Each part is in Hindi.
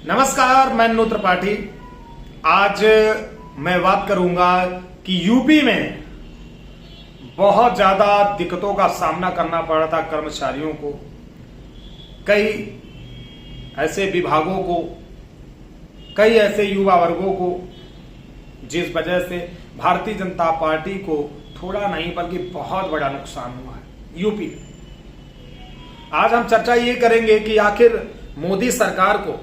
नमस्कार, मैं नूत त्रिपाठी। आज मैं बात करूंगा कि यूपी में बहुत ज्यादा दिक्कतों का सामना करना पड़ रहा था कर्मचारियों को, कई ऐसे विभागों को, कई ऐसे युवा वर्गों को, जिस वजह से भारतीय जनता पार्टी को थोड़ा नहीं बल्कि बहुत बड़ा नुकसान हुआ है यूपी में। आज हम चर्चा ये करेंगे कि आखिर मोदी सरकार को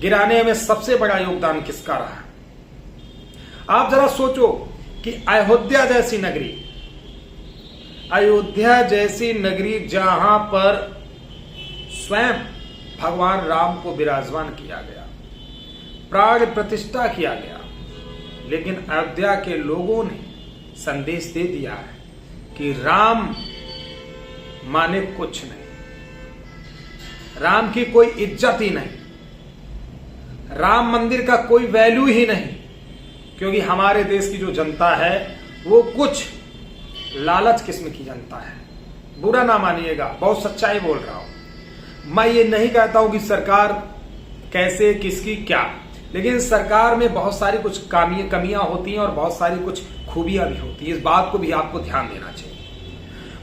गिराने में सबसे बड़ा योगदान किसका रहा है। आप जरा सोचो कि अयोध्या जैसी नगरी जहां पर स्वयं भगवान राम को विराजमान किया गया, प्राण प्रतिष्ठा किया गया, लेकिन अयोध्या के लोगों ने संदेश दे दिया है कि राम माने कुछ नहीं, राम की कोई इज्जत ही नहीं, राम मंदिर का कोई वैल्यू ही नहीं, क्योंकि हमारे देश की जो जनता है वो कुछ लालच किस्म की जनता है। बुरा ना मानिएगा, बहुत सच्चाई बोल रहा हूं। मैं ये नहीं कहता हूं कि सरकार कैसे किसकी क्या, लेकिन सरकार में बहुत सारी कुछ कमियां होती हैं और बहुत सारी कुछ खूबियां भी होती हैं। इस बात को भी आपको ध्यान देना चाहिए।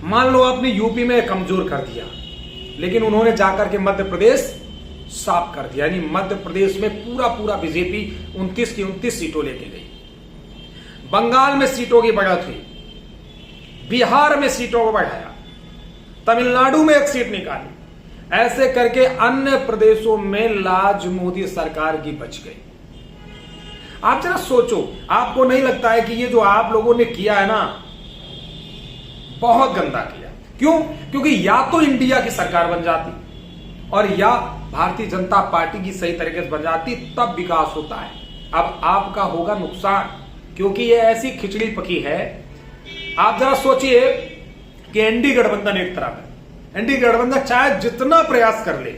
मान लो आपने यूपी में कमजोर कर दिया, लेकिन उन्होंने जाकर के मध्य प्रदेश साफ कर दिया, यानी मध्य प्रदेश में पूरा बीजेपी 29 की 29 सीटों लेके गई। बंगाल में सीटों की बढ़त हुई, बिहार में सीटों को बढ़ाया, तमिलनाडु में एक सीट निकाली, ऐसे करके अन्य प्रदेशों में लाज मोदी सरकार की बच गई। आप जरा सोचो, आपको नहीं लगता है कि ये जो आप लोगों ने किया है ना, बहुत गंदा किया? क्यों? क्योंकि या तो इंडिया की सरकार बन जाती और या भारतीय जनता पार्टी की सही तरीके से बन जाती, तब विकास होता है। अब आपका होगा नुकसान, क्योंकि ये ऐसी खिचड़ी पकी है। आप जरा सोचिए कि एनडी गठबंधन एक तरफ है, एनडी गठबंधन चाहे जितना प्रयास कर ले,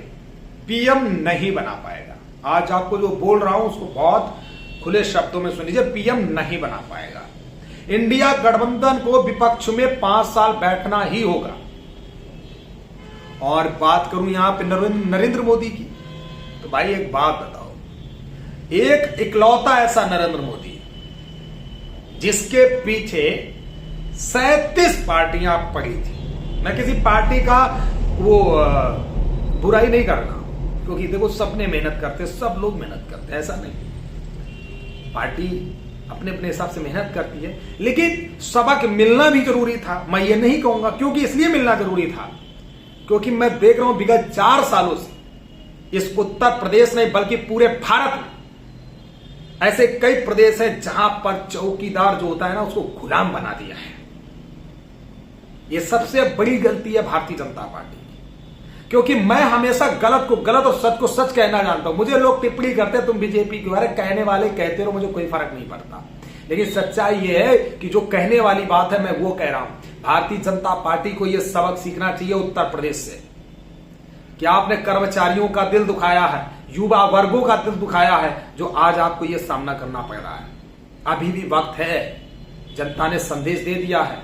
पीएम नहीं बना पाएगा। आज आपको जो बोल रहा हूं उसको बहुत खुले शब्दों में सुन लीजिए, पीएम नहीं बना पाएगा। इंडिया गठबंधन को विपक्ष में 5 साल बैठना ही होगा। और बात करूं यहां पे नरेंद्र मोदी की, तो भाई एक बात बताओ, एक इकलौता ऐसा नरेंद्र मोदी जिसके पीछे 37 पार्टियां पड़ी थी। मैं किसी पार्टी का वो बुराई नहीं कर रहा, क्योंकि देखो सबने मेहनत करते, सब लोग मेहनत करते, ऐसा नहीं, पार्टी अपने अपने हिसाब से मेहनत करती है, लेकिन सबक मिलना भी जरूरी था। मैं ये नहीं कहूंगा, क्योंकि इसलिए मिलना जरूरी था क्योंकि मैं देख रहा हूं विगत 4 सालों से इस उत्तर प्रदेश नहीं बल्कि पूरे भारत में ऐसे कई प्रदेश हैं जहां पर चौकीदार जो होता है ना, उसको गुलाम बना दिया है। यह सबसे बड़ी गलती है भारतीय जनता पार्टी की, क्योंकि मैं हमेशा गलत को गलत और सच को सच कहना जानता हूं। मुझे लोग टिप्पणी करते हैं तुम बीजेपी के बारे, कहने वाले कहते रहो, मुझे कोई फर्क नहीं पड़ता, लेकिन सच्चाई यह है कि जो कहने वाली बात है मैं वो कह रहा हूं। भारतीय जनता पार्टी को यह सबक सीखना चाहिए उत्तर प्रदेश से कि आपने कर्मचारियों का दिल दुखाया है, युवा वर्गों का दिल दुखाया है, जो आज आपको यह सामना करना पड़ रहा है। अभी भी वक्त है, जनता ने संदेश दे दिया है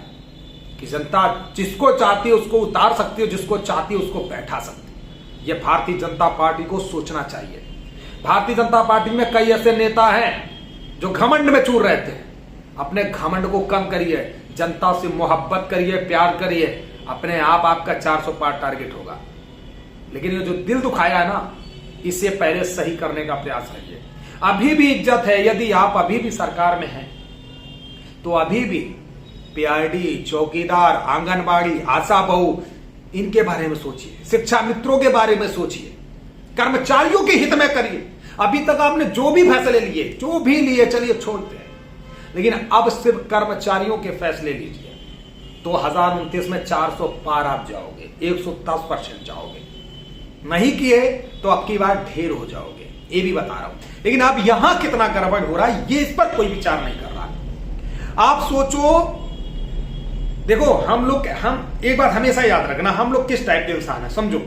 कि जनता जिसको चाहती है उसको उतार सकती है, जिसको चाहती है उसको बैठा सकती है। यह भारतीय जनता पार्टी को सोचना चाहिए। भारतीय जनता पार्टी में कई ऐसे नेता हैं जो घमंड में चूर रहते हैं। अपने घमंड को कम करिए, जनता से मोहब्बत करिए, प्यार करिए, अपने आप आपका 400 पार टारगेट होगा। लेकिन ये जो दिल दुखाया है ना, इसे पहले सही करने का प्रयास करिए। अभी भी इज्जत है, यदि आप अभी भी सरकार में हैं तो अभी भी पीआरडी, चौकीदार, आंगनबाड़ी, आशा बहू, इनके बारे में सोचिए, शिक्षा मित्रों के बारे में सोचिए, कर्मचारियों के हित में करिए। अभी तक आपने जो भी फैसले लिए, जो भी लिए, चलिए छोड़ते हैं, लेकिन अब सिर्फ कर्मचारियों के फैसले लीजिए। 2029 में 400 पार आप जाओगे, 110% जाओगे। नहीं किए तो अब की बार ढेर हो जाओगे, ये भी बता रहा हूं। लेकिन अब यहां कितना गड़बड़ हो रहा है, ये इस पर कोई विचार नहीं कर रहा। आप सोचो, देखो हम एक बात हमेशा याद रखना, हम लोग किस टाइप के इंसान है, समझो।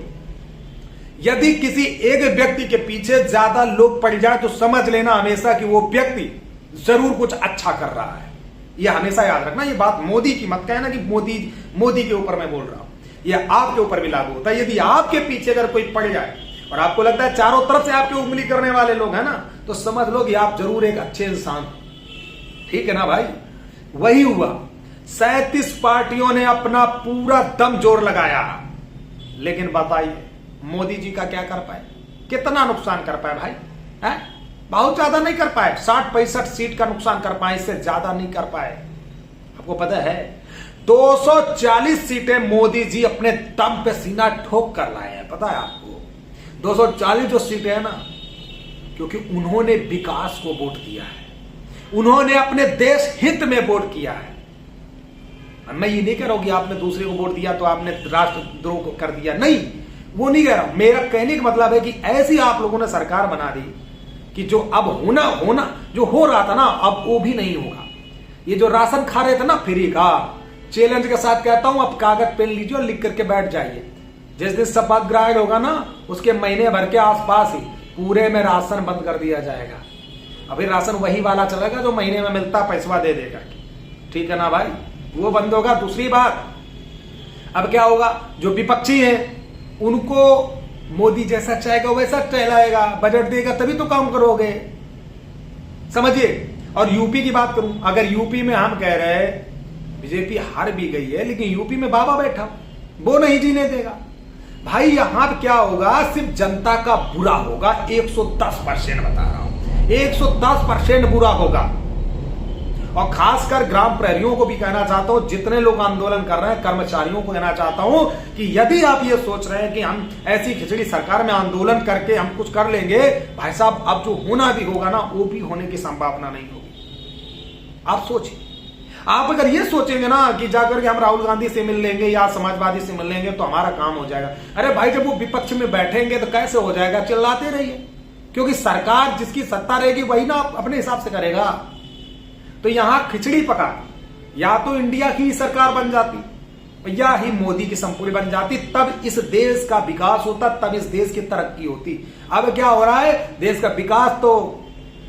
यदि किसी एक व्यक्ति के पीछे ज्यादा लोग पड़ जाए तो समझ लेना हमेशा कि वो व्यक्ति जरूर कुछ अच्छा कर रहा है। यह हमेशा याद रखना। ये बात मोदी की मत कहना कि मोदी के ऊपर मैं बोल रहा हूं, यह आपके ऊपर भी लागू होता है। यदि आपके पीछे अगर कोई पड़ जाए और आपको लगता है चारों तरफ से आपकी उंगली करने वाले लोग हैं ना, तो समझ लो कि आप जरूर एक अच्छे इंसान, ठीक है ना भाई। वही हुआ, 37 पार्टियों ने अपना पूरा दम जोर लगाया, लेकिन बताइए मोदी जी का क्या कर पाए, कितना नुकसान कर पाए भाई? है बहुत ज्यादा नहीं कर पाए, 60-65 सीट का नुकसान कर पाए, इससे ज्यादा नहीं कर पाए। आपको पता है 240 सीटें मोदी जी अपने दम पे सीना ठोक कर लाए हैं, पता है आपको? 240 जो सीटें हैं ना, क्योंकि उन्होंने विकास को वोट दिया है, उन्होंने अपने देश हित में वोट किया है। मैं ये नहीं कह रहा हूं कि आपने दूसरे को वोट दिया तो आपने राष्ट्रद्रोह को कर दिया, नहीं, वो नहीं कह रहा। मेरा कहने का मतलब है कि ऐसी आप लोगों ने सरकार बना दी कि जो अब होना जो हो रहा था ना, अब वो भी नहीं होगा। ये जो राशन खा रहे थे ना फ्री का, चैलेंज के साथ कहता हूं, अब कागज पेन लीजिए और लिख करके बैठ जाइए। जिस दिन शपथ ग्रहण होगा ना, उसके महीने भर के आसपास ही पूरे में राशन बंद कर दिया जाएगा। अभी राशन वही वाला चलेगा जो महीने में मिलता, पैसा दे देगा, ठीक है ना भाई, वो बंद होगा। दूसरी बात, अब क्या होगा, जो विपक्षी हैं उनको मोदी जैसा चाहेगा वैसा टहलाएगा, बजट देगा तभी तो काम करोगे, समझिए। और यूपी की बात करूं, अगर यूपी में हम कह रहे हैं बीजेपी हार भी गई है, लेकिन यूपी में बाबा बैठा, वो नहीं जीने देगा भाई। यहां पर क्या होगा, सिर्फ जनता का बुरा होगा, 110% बता रहा हूं, 110% बुरा होगा। और खासकर ग्राम प्रहरियों को भी कहना चाहता हूं, जितने लोग आंदोलन कर रहे हैं, कर्मचारियों को कहना चाहता हूं कि यदि आप ये सोच रहे हैं कि हम ऐसी खिचड़ी सरकार में आंदोलन करके हम कुछ कर लेंगे, भाई साहब अब जो होना भी होगा ना, वो भी होने की संभावना नहीं होगी। आप सोचिए, आप अगर ये सोचेंगे ना कि जाकर के हम राहुल गांधी से मिल लेंगे या समाजवादी से मिल लेंगे तो हमारा काम हो जाएगा, अरे भाई जब वो विपक्ष में बैठेंगे तो कैसे हो जाएगा? चिल्लाते रहिए, क्योंकि सरकार जिसकी सत्ता रहेगी वही ना अपने हिसाब से करेगा। तो यहां खिचड़ी पका, या तो इंडिया की सरकार बन जाती या ही मोदी की संपूर्ण बन जाती, तब इस देश का विकास होता, तब इस देश की तरक्की होती। अब क्या हो रहा है, देश का विकास तो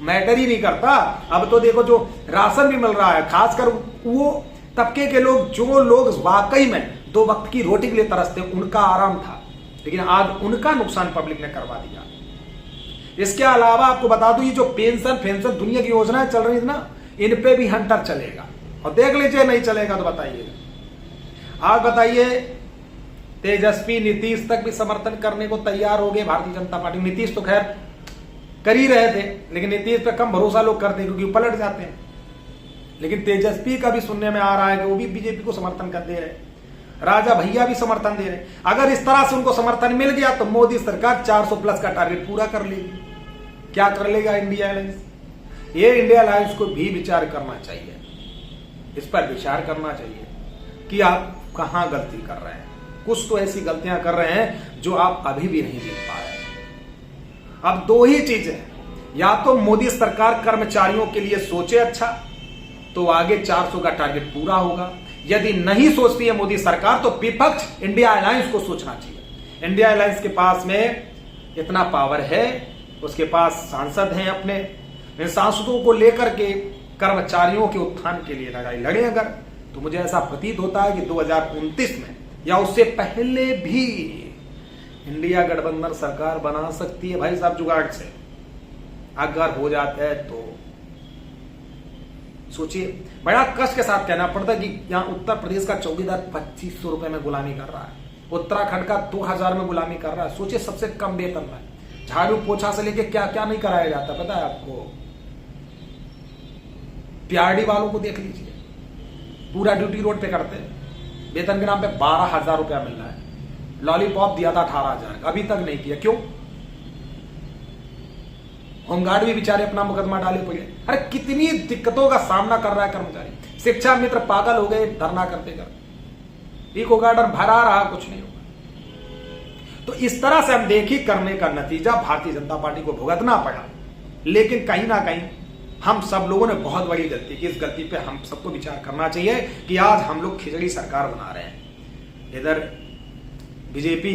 मैटर ही नहीं करता। अब तो देखो, जो राशन भी मिल रहा है, खासकर वो तबके के लोग, जो लोग वाकई में 2 वक्त की रोटी के लिए तरसते, उनका आराम था, लेकिन आज उनका नुकसान पब्लिक ने करवा दिया। इसके अलावा आपको बता दूं, ये जो पेंशन दुनिया की योजनाएं चल रही है ना, इन पे भी हंटर चलेगा, और देख लीजिए नहीं चलेगा तो बताइएगा। आप बताइए, तेजस्वी नीतीश तक भी समर्थन करने को तैयार हो गए भारतीय जनता पार्टी। नीतीश तो खैर कर ही रहे थे, लेकिन नीतीश पे कम भरोसा लोग करते हैं क्योंकि पलट जाते हैं। लेकिन तेजस्वी का भी सुनने में आ रहा है कि वो भी बीजेपी को समर्थन कर दे रहे, राजा भैया भी समर्थन दे रहे। अगर इस तरह से उनको समर्थन मिल गया तो मोदी सरकार 400+ का टारगेट पूरा कर लेगी। क्या कर लेगा इंडिया अलायंस? ये इंडिया अलायंस को भी विचार करना चाहिए, इस पर विचार करना चाहिए कि आप कहां गलती कर रहे हैं। कुछ तो ऐसी गलतियां कर रहे हैं जो आप अभी भी नहीं देख पा रहे। अब 2 ही चीजें, या तो मोदी सरकार कर्मचारियों के लिए सोचे अच्छा, तो आगे 400 का टारगेट पूरा होगा। यदि नहीं सोचती है मोदी सरकार, तो विपक्ष इंडिया अलायंस को सोचना चाहिए। इंडिया अलायंस के पास में इतना पावर है, उसके पास सांसद हैं अपने, इन सांसदों को लेकर के कर्मचारियों के उत्थान के लिए लड़ाई लड़े अगर, तो मुझे ऐसा प्रतीत होता है कि 2029 में या उससे पहले भी इंडिया गठबंधन सरकार बना सकती है भाई साहब, जुगाड़ से। अगर हो जाता है तो सोचिए, बड़ा कष्ट के साथ कहना पड़ता है कि यहां उत्तर प्रदेश का चौकीदार 2500 रुपए में गुलामी कर रहा है, उत्तराखंड का 2000 में गुलामी कर रहा है। सोचिए, सबसे कम वेतन में झाड़ू पोछा से लेके क्या क्या नहीं कराया जाता, पता है आपको? पीआरडी वालों को देख लीजिए, पूरा ड्यूटी रोड पे करते हैं, वेतन के नाम पे 12,000 रुपया मिल रहा है। लॉलीपॉप दिया था 18,000, अभी तक नहीं किया, क्यों? होमगार्ड भी बेचारे अपना मुकदमा डाले पड़े। अरे कितनी दिक्कतों का सामना कर रहा है कर्मचारी। शिक्षा मित्र पागल हो गए धरना करते कर, इको गार्डन भरा रहा, कुछ नहीं होगा। तो इस तरह से हम देखी करने का नतीजा भारतीय जनता पार्टी को भुगतना पड़ा। लेकिन कहीं ना कहीं हम सब लोगों ने बहुत बड़ी गलती की। इस गलती पे हम सबको विचार करना चाहिए कि आज हम लोग खिचड़ी सरकार बना रहे हैं। इधर बीजेपी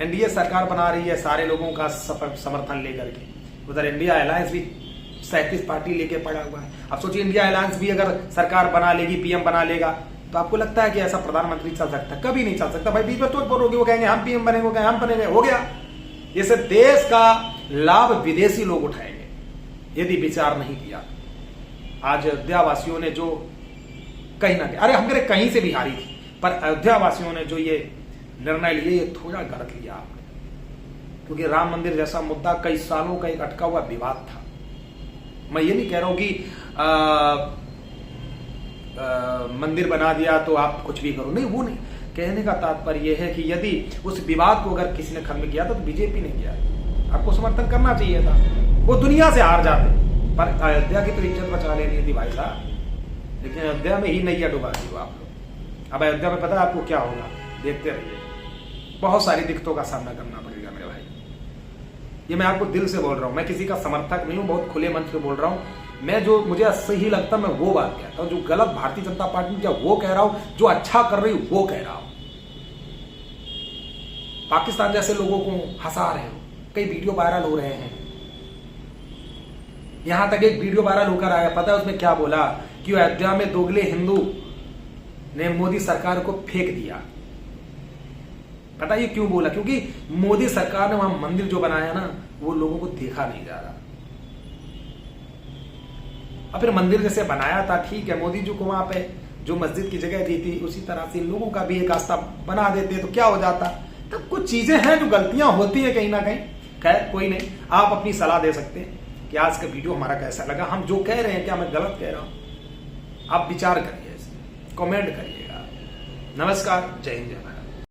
एनडीए सरकार बना रही है सारे लोगों का समर्थन लेकर के, उधर इंडिया अलायंस भी 37 पार्टी लेके पड़ा हुआ है। अब सोचिए, इंडिया अलायंस भी अगर सरकार बना लेगी, पीएम बना लेगा, तो आपको लगता है कि ऐसा प्रधानमंत्री चल सकता है? कभी नहीं चल सकता भाई। बीच में तो बोलोगे, वो कहेंगे हम पीएम बनेंगे, हम बनेंगे, हो गया। इस देश का लाभ विदेशी लोग उठाएंगे यदि विचार नहीं किया। आज अयोध्या वासियों ने जो कहीं ना कहीं, अरे हम कहीं से भी हारी थी, पर अयोध्या वासियों ने जो ये निर्णय लिए ये थोड़ा गलत लिया आपने, क्योंकि राम मंदिर जैसा मुद्दा कई सालों का एक अटका हुआ विवाद था। मैं ये नहीं कह रहा हूं कि मंदिर बना दिया तो आप कुछ भी करो, नहीं, वो नहीं। कहने का तात्पर्य यह है कि यदि उस विवाद को अगर किसी ने खत्म किया था तो बीजेपी ने किया, आपको समर्थन करना चाहिए था। वो दुनिया से हार जाते, पर अयोध्या की तो इज्जत बचा लेनी थी भाई साहब। लेकिन अयोध्या में ही नैया डुबा दी हो आप लोग। अब अयोध्या में पता है आपको क्या होगा, देखते रहिए। बहुत सारी दिक्कतों का सामना करना पड़ेगा मेरे भाई, ये मैं आपको दिल से बोल रहा हूं। मैं किसी का समर्थक नहीं हूं, बहुत खुले मन से बोल रहा हूं। मैं जो मुझे सही लगता मैं वो बात कहता हूं, जो गलत भारतीय जनता पार्टी ने किया वो कह रहा हूं, जो अच्छा कर रही हूं वो कह रहा हूं। पाकिस्तान जैसे लोगों को हंसा रहे हो, कई वीडियो वायरल हो रहे हैं। यहां तक एक वीडियो वायरल होकर आया, पता है उसमें क्या बोला कि अयोध्या में दोगले हिंदू ने मोदी सरकार को फेंक दिया। पता ये क्यों बोला? क्योंकि मोदी सरकार ने वहां मंदिर जो बनाया ना, वो लोगों को देखा नहीं जा रहा। और फिर मंदिर जैसे बनाया था, ठीक है, मोदी जी को वहां पे जो मस्जिद की जगह दी थी उसी तरह से लोगों का भी एक आस्था बना देते तो क्या हो जाता। तब कुछ चीजें हैं जो गलतियां होती हैं कहीं ना कहीं। खैर कोई नहीं, आप अपनी सलाह दे सकते हैं कि आज का वीडियो हमारा कैसा लगा, हम जो कह रहे हैं क्या मैं गलत कह रहा हूं। आप विचार करिए, कमेंट करिएगा। नमस्कार, जय हिंद, जय भारत।